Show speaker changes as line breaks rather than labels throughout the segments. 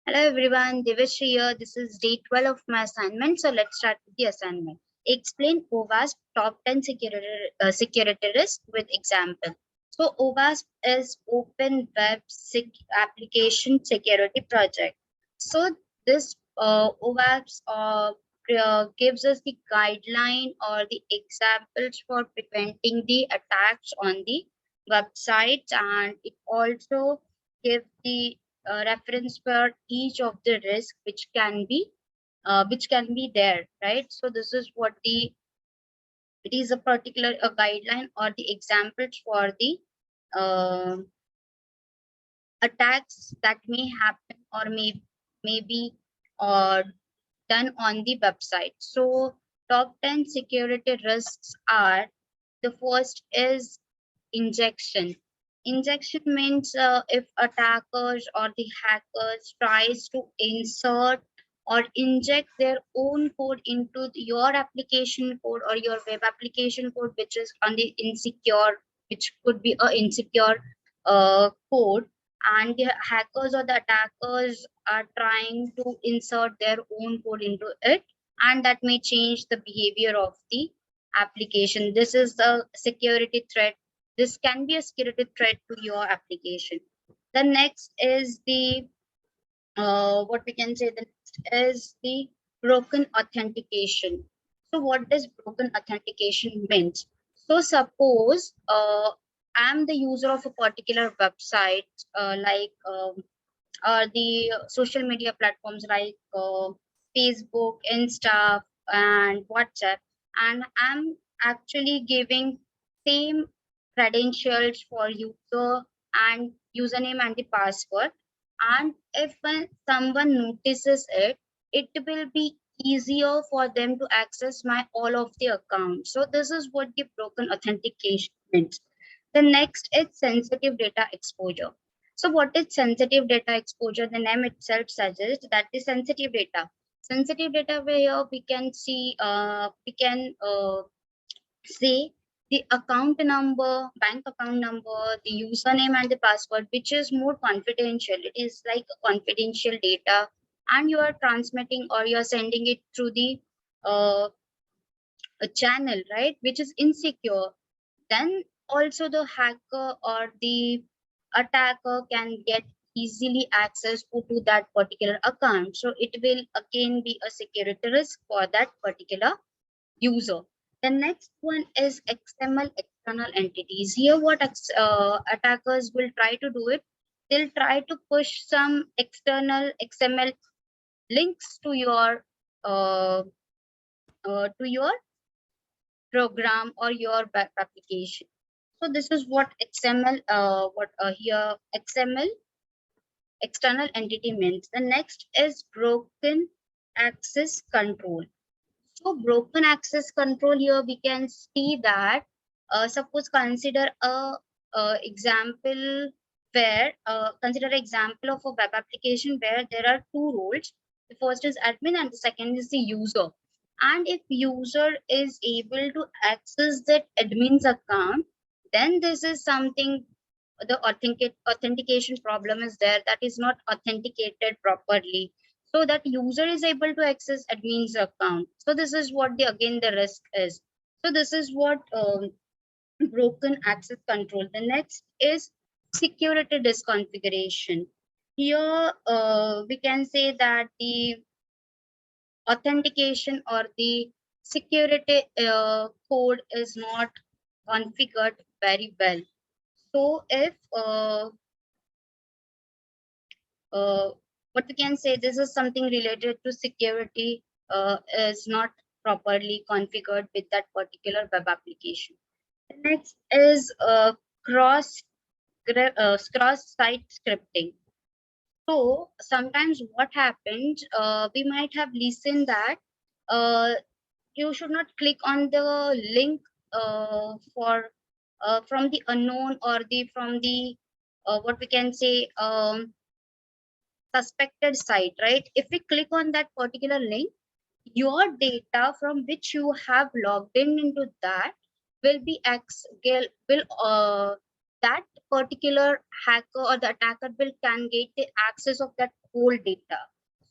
Hello everyone, Devashree here. This is day 12 of my assignment. So let's start with the assignment. Explain OWASP top 10 security risk with example. So OWASP is Open Web Application Security Project. So this OWASP gives us the guideline or the examples for preventing the attacks on the websites, and it also gives the reference for each of the risk which can be there, right? So this is what it is a particular guideline or the examples for the uh, attacks that may happen or may be uh, done on the website. So top 10 security risks are: the first is injection. Injection means if attackers or the hackers tries to insert or inject their own code into your application code or your web application code, which is on the insecure, which could be a insecure code, and the hackers or the attackers are trying to insert their own code into it, and that may change the behavior of the application. This is the security threat. This can be a security threat to your application. The next is the what we can say, the next is the broken authentication. So what does broken authentication means? So suppose I'm the user of a particular website, like the social media platforms like Facebook, Insta, and WhatsApp, and I'm actually giving same credentials for user and username and the password. And if someone notices it, it will be easier for them to access my all of the accounts. So this is what the broken authentication means. The next is sensitive data exposure. So what is sensitive data exposure? The name itself suggests that the sensitive data where we can see, we can say the account number, bank account number, the username and the password, which is more confidential. It is like confidential data, and you are transmitting or you are sending it through the a channel, right, which is insecure. Then also the hacker or the attacker can get easily access to that particular account. So it will again be a security risk for that particular user. The next one is XML, external entities. Here what attackers will try to do it, they'll try to push some external XML links uh, to your program or your web application. So this is what XML, here XML, external entity, means. The next is broken access control. So broken access control, here we can see that suppose consider example of a web application where there are two roles. The first is admin and the second is the user. And if user is able to access that admin's account, then this is something, the authentication problem is there, that is not authenticated properly, so that user is able to access admin's account. So this is what the again the risk is. So this is what broken access control. The next is security disconfiguration. Here we can say that the authentication or the security code is not configured very well. So if uh, what we can say, this is something related to security is not properly configured with that particular web application. The next is cross site scripting. So sometimes what happens, we might have listened that uh, you should not click on the link for from the unknown or the from the what we can say, suspected site, right? If we click on that particular link, your data from which you have logged in into that will be will that particular hacker or the attacker will can get the access of that whole data.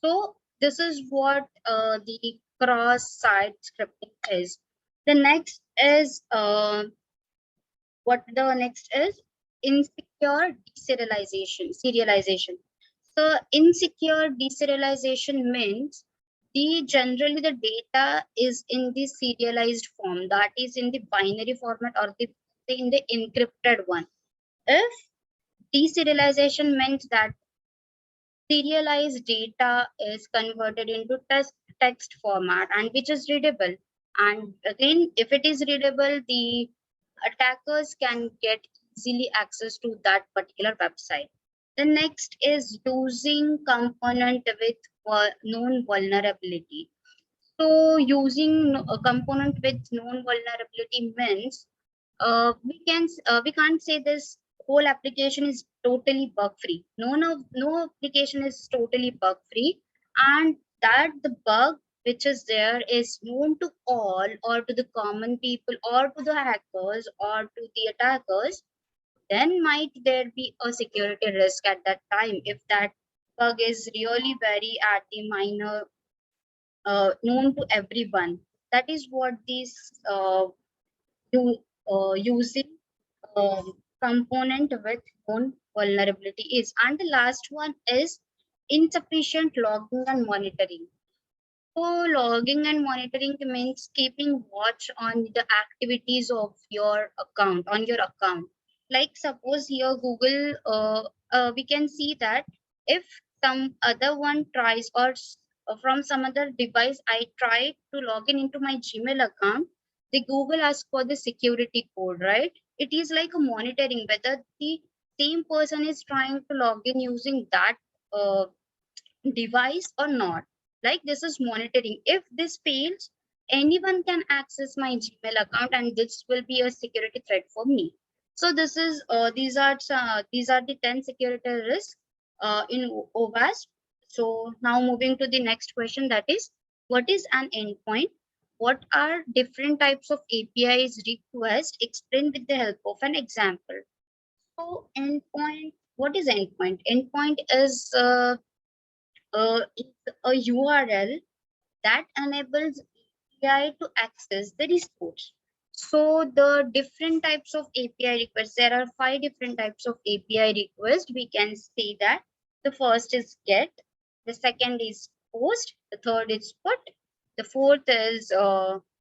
So this is what the cross-site scripting is. The next is what the next is insecure serialization. So insecure deserialization means the generally the data is in the serialized form, that is in the binary format or the in the encrypted one. If deserialization means that serialized data is converted into text format and which is readable, and again if it is readable, the attackers can get easily access to that particular website. The next is using component with known vulnerability. So using a component with known vulnerability means we can't say this whole application is totally bug free. No application is totally bug free, and that the bug which is there is known to all or to the common people or to the hackers or to the attackers, then might there be a security risk at that time if that bug is really very at the minor known to everyone. That is what this using component with known vulnerability is. And the last one is insufficient logging and monitoring. So logging and monitoring means keeping watch on the activities of your account, on your account. Like suppose here Google, we can see that if some other one tries or from some other device, I try to log in into my Gmail account, the Google asks for the security code, right? It is like a monitoring whether the same person is trying to log in using that device or not. Like this is monitoring. If this fails, anyone can access my Gmail account and this will be a security threat for me. So this is these are the 10 security risks in OWASP. So now moving to the next question, that is what is an endpoint? What are different types of APIs request? Explain with the help of an example. So endpoint, what is endpoint? Endpoint is it's a URL that enables API to access the resource. So the different types of API requests, there are 5 different types of API requests. We can say that the first is get, the second is post, the third is put, the fourth is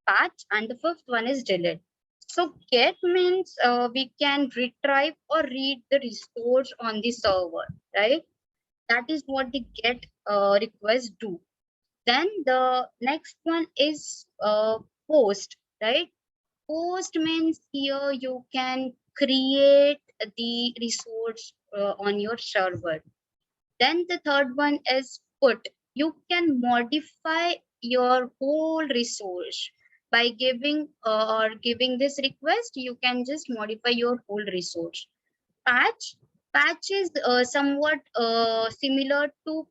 patch, and the fifth one is delete. So get means we can retrieve or read the resource on the server, right? That is what the get request do. Then the next one is post, right? Post means here you can create the resource on your server. Then the third one is put. You can modify your whole resource by giving this request. You can just modify your whole resource. Patch. Patch is somewhat similar to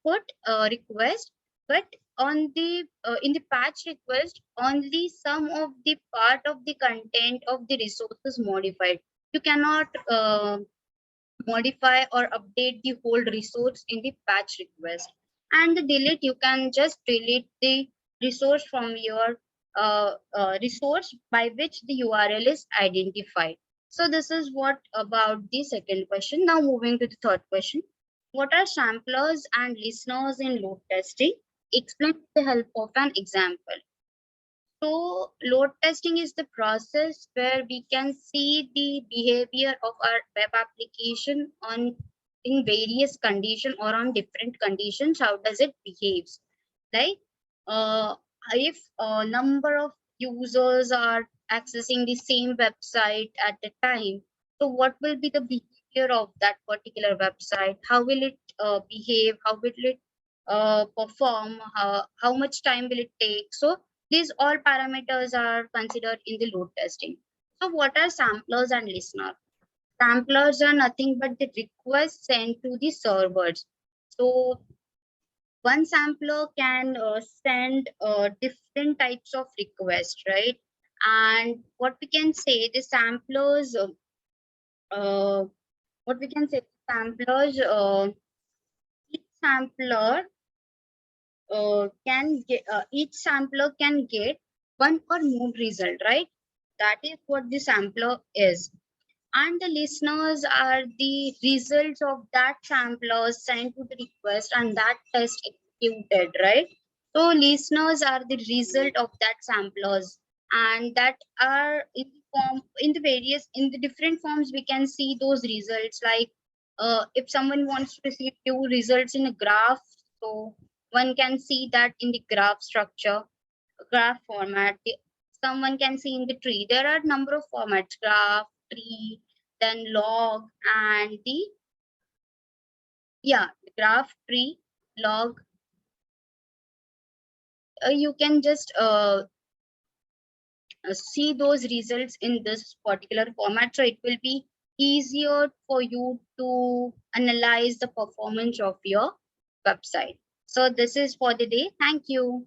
put request, but on the in the patch request, only some of the part of the content of the resource is modified. You cannot modify or update the whole resource in the patch request. And the delete, you can just delete the resource from your resource by which the URL is identified. So this is what about the second question. Now moving to the third question. What are samplers and listeners in load testing? Explain with the help of an example. So load testing is the process where we can see the behavior of our web application on in various conditions or on different conditions. How does it behaves? Like if a number of users are accessing the same website at a time, so what will be the behavior of that particular website? How will it behave? How will it perform? How much time will it take? So these all parameters are considered in the load testing. So what are samplers and listeners? Samplers are nothing but the requests sent to the servers. So one sampler can send different types of requests, right? And what we can say, the samplers what we can say, samplers, each sampler each sampler can get one or more result, right? That is what the sampler is. And the listeners are the results of that sampler sent to the request and that test executed, right? So listeners are the result of that samplers, and that are in the form, in the different forms we can see those results. Like if someone wants to receive few results in a graph, so one can see that in the graph structure, graph format. Someone can see in the tree. There are number of formats: graph, tree, then log, and the, yeah, graph, tree, log. You can just see those results in this particular format, so it will be easier for you to analyze the performance of your website. So this is for the day. Thank you.